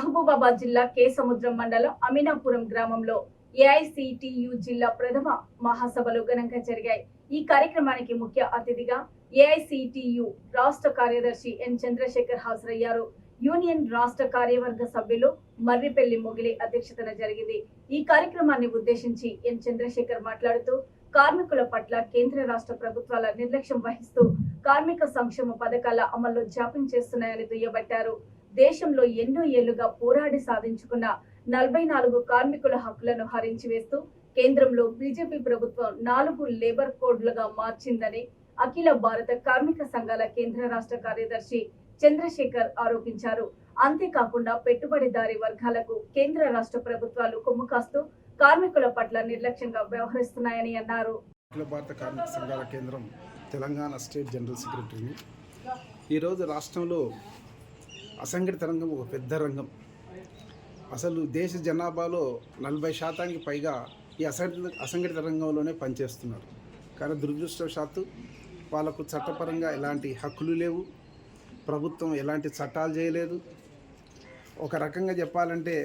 మహబూబాబాద్ జిల్లా కేసముద్రం మండలం అమీనాపురం గ్రామంలో ఏఐసిటియు జిల్లా ప్రథమ మహాసభలు ఘనంగా జరిగాయి. ఈ కార్యక్రమానికి ముఖ్య అతిథిగా ఏఐసిటియు రాష్ట్ర కార్యదర్శి ఎన్ చంద్రశేఖర్ హాజరయ్యారు. యూనియన్ రాష్ట్ర కార్యవర్గ సభ్యులు మర్రిపెల్లి మొగిలి అధ్యక్షతన జరిగింది. ఈ కార్యక్రమాన్ని ఉద్దేశించి ఎన్ చంద్రశేఖర్ మాట్లాడుతూ కార్మికుల పట్ల కేంద్ర రాష్ట్ర ప్రభుత్వాల నిర్లక్ష్యం వహిస్తూ కార్మిక సంక్షేమ పథకాల అమల్లో జాప్యం చేస్తున్నాయని దుయ్యబట్టారు. దేశంలో ఎన్నో ఏళ్లుగా పోరాడి సాధించుకున్న 44 కార్మికుల హక్కులను హరించి వేస్తూ కేంద్రంలో బీజేపీ ప్రభుత్వం 4 లేబర్ కోడ్లుగా మార్చిందని అఖిల భారత కార్మిక సంఘాల కేంద్ర రాష్ట్ర కార్యదర్శి చంద్రశేఖర్ ఆరోపించారు. అంతేకాకుండా పెట్టుబడిదారీ వర్గాలకు కేంద్ర రాష్ట్ర ప్రభుత్వాలు కొమ్ము కాస్తూ కార్మికుల పట్ల నిర్లక్ష్యంగా వ్యవహరిస్తున్నాయని అన్నారు. అఖిల భారత కార్మిక సంఘాల కేంద్రం తెలంగాణ స్టేట్ జనరల్ సెక్రటరీని. ఈరోజు రాష్ట్రంలో అసంఘటిత రంగం ఒక పెద్ద రంగం. అసలు దేశ జనాభాలో 40% పైగా ఈ అసంఘటిత రంగంలోనే పనిచేస్తున్నారు. కానీ దురదృష్టవశాత్తు వాళ్ళకు చట్టపరంగా ఎలాంటి హక్కులు లేవు, ప్రభుత్వం ఎలాంటి చట్టాలు చేయలేదు. ఒక రకంగా చెప్పాలంటే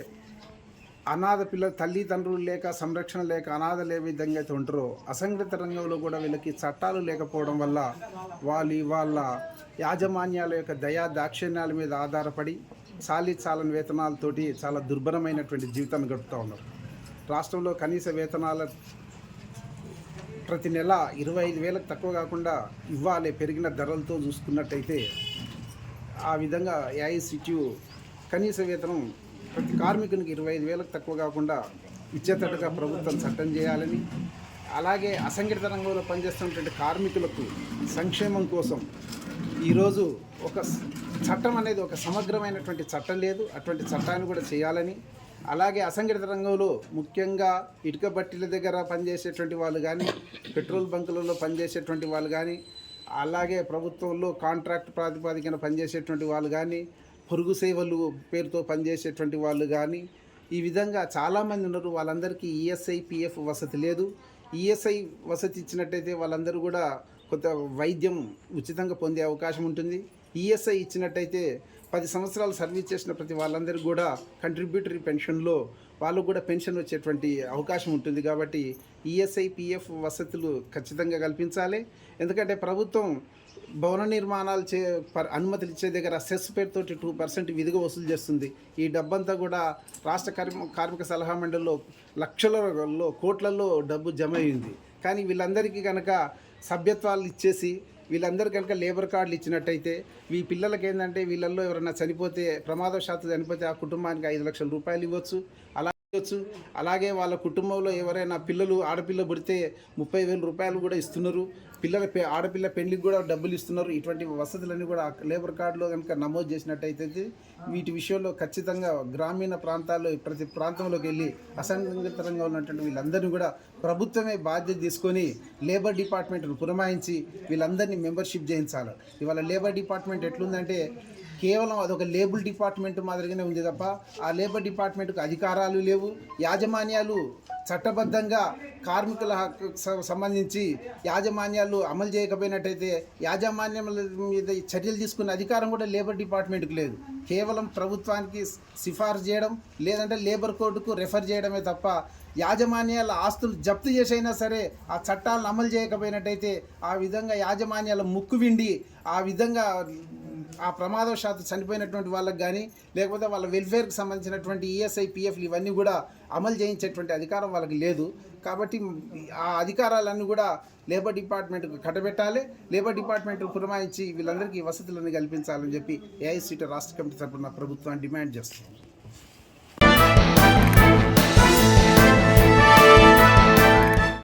అనాథ పిల్లలు తల్లిదండ్రులు లేక సంరక్షణ లేక అనాథలు ఏ విధంగా అయితే ఉంటారో అసంఘటిత రంగంలో కూడా వీళ్ళకి చట్టాలు లేకపోవడం వల్ల వాళ్ళ యాజమాన్యాల యొక్క దయా దాక్షిణ్యాల మీద ఆధారపడి చాలని వేతనాలతోటి చాలా దుర్భరమైనటువంటి జీవితాన్ని గడుపుతూ ఉన్నారు. రాష్ట్రంలో కనీస వేతనాల ప్రతి నెల 25,000 తక్కువ కాకుండా ఇవ్వాలి. పెరిగిన ధరలతో చూసుకున్నట్టయితే ఆ విధంగా ఏఐసిటియు కనీస వేతనం ప్రతి కార్మికునికి 25,000 తక్కువ కాకుండా ఇచ్చేటట్టుగా ప్రభుత్వం చట్టం చేయాలని, అలాగే అసంఘటిత రంగంలో పనిచేస్తున్నటువంటి కార్మికులకు సంక్షేమం కోసం ఈరోజు ఒక చట్టం అనేది ఒక సమగ్రమైనటువంటి చట్టం లేదు, అటువంటి చట్టాన్ని కూడా చేయాలని, అలాగే అసంఘటిత రంగంలో ముఖ్యంగా ఇటుక బట్టీల దగ్గర పనిచేసేటువంటి వాళ్ళు కానీ, పెట్రోల్ బంకులలో పనిచేసేటువంటి వాళ్ళు కానీ, అలాగే ప్రభుత్వంలో కాంట్రాక్ట్ ప్రాతిపదికన పనిచేసేటువంటి వాళ్ళు కానీ, పొరుగు సేవలు పేరుతో పనిచేసేటువంటి వాళ్ళు కానీ, ఈ విధంగా చాలామంది ఉన్నారు. వాళ్ళందరికీ ఈఎస్ఐ పిఎఫ్ వసతి లేదు. ఈఎస్ఐ వసతి ఇచ్చినట్టయితే వాళ్ళందరూ కూడా కొంత వైద్యం ఉచితంగా పొందే అవకాశం ఉంటుంది. ఈఎస్ఐ ఇచ్చినట్టయితే 10 సంవత్సరాలు సర్వీస్ చేసిన ప్రతి వాళ్ళందరికీ కూడా కంట్రిబ్యూటరీ పెన్షన్లో వాళ్ళకు కూడా పెన్షన్ వచ్చేటువంటి అవకాశం ఉంటుంది. కాబట్టి ఈఎస్ఐ పిఎఫ్ వసతులు ఖచ్చితంగా కల్పించాలి. ఎందుకంటే ప్రభుత్వం భవన నిర్మాణాలు అనుమతులు ఇచ్చే దగ్గర సెస్ పేరుతోటి 2% విధిగా వసూలు చేస్తుంది. ఈ డబ్బంతా కూడా రాష్ట్ర కార్మిక సలహా మండలిలో లక్షలలో కోట్లలో డబ్బు జమ అయింది. కానీ వీళ్ళందరికీ కనుక సభ్యత్వాలు ఇచ్చేసి వీళ్ళందరూ కనుక లేబర్ కార్డులు ఇచ్చినట్టయితే ఈ పిల్లలకి ఏంటంటే వీళ్ళల్లో ఎవరైనా చనిపోతే ప్రమాదవశాత్తు చనిపోతే ఆ కుటుంబానికి 5 లక్షల రూపాయలు ఇవ్వచ్చు. అలాగే వాళ్ళ కుటుంబంలో ఎవరైనా పిల్లలు ఆడపిల్ల పుడితే 30,000 రూపాయలు కూడా ఇస్తున్నారు. ఆడపిల్ల పెళ్లికి కూడా డబ్బులు ఇస్తున్నారు. ఇటువంటి వసతులన్నీ కూడా లేబర్ కార్డులో కనుక నమోదు చేసినట్టయితే వీటి విషయంలో ఖచ్చితంగా గ్రామీణ ప్రాంతాల్లో ప్రతి ప్రాంతంలోకి వెళ్ళి అసంఘటిత రంగంలో ఉన్నటువంటి వీళ్ళందరినీ కూడా ప్రభుత్వమే బాధ్యత తీసుకొని లేబర్ డిపార్ట్మెంట్ను పురమాయించి వీళ్ళందరినీ మెంబర్షిప్ చేయించాలి. ఇవాళ లేబర్ డిపార్ట్మెంట్ ఎట్లుందంటే కేవలం అదొక లేబుల్ డిపార్ట్మెంట్ మాదిరిగానే ఉంది తప్ప ఆ లేబర్ డిపార్ట్మెంట్కు అధికారాలు లేవు. యాజమాన్యాలు చట్టబద్ధంగా కార్మికుల హక్కు సంబంధించి యాజమాన్యాలు అమలు చేయకపోయినట్టయితే యాజమాన్యాల మీద చర్యలు తీసుకునే అధికారం కూడా లేబర్ డిపార్ట్మెంట్కి లేదు. కేవలం ప్రభుత్వానికి సిఫార్సు చేయడం లేదంటే లేబర్ కోర్టుకు రెఫర్ చేయడమే తప్ప యాజమాన్యాల ఆస్తులు జప్తు చేసైనా సరే ఆ చట్టాలను అమలు చేయకపోయినట్టయితే ఆ విధంగా యాజమాన్యాల ముక్కు విండి ఆ విధంగా ఆ ప్రమాదవశాత్తు చనిపోయినటువంటి వాళ్ళకి కానీ లేకపోతే వాళ్ళ వెల్ఫేర్కి సంబంధించినటువంటి ఈఎస్ఐ పిఎఫ్లు ఇవన్నీ కూడా అమలు చేయించేటువంటి అధికారం వాళ్ళకి లేదు. కాబట్టి ఆ అధికారాలన్నీ కూడా లేబర్ డిపార్ట్మెంట్కు కట్టబెట్టాలి. లేబర్ డిపార్ట్మెంట్ పురమాయించి వీళ్ళందరికీ వసతులను కల్పించాలని చెప్పి ఏఐసిటి రాష్ట్ర కమిటీ తరఫున ప్రభుత్వాన్ని డిమాండ్ చేస్తుంది.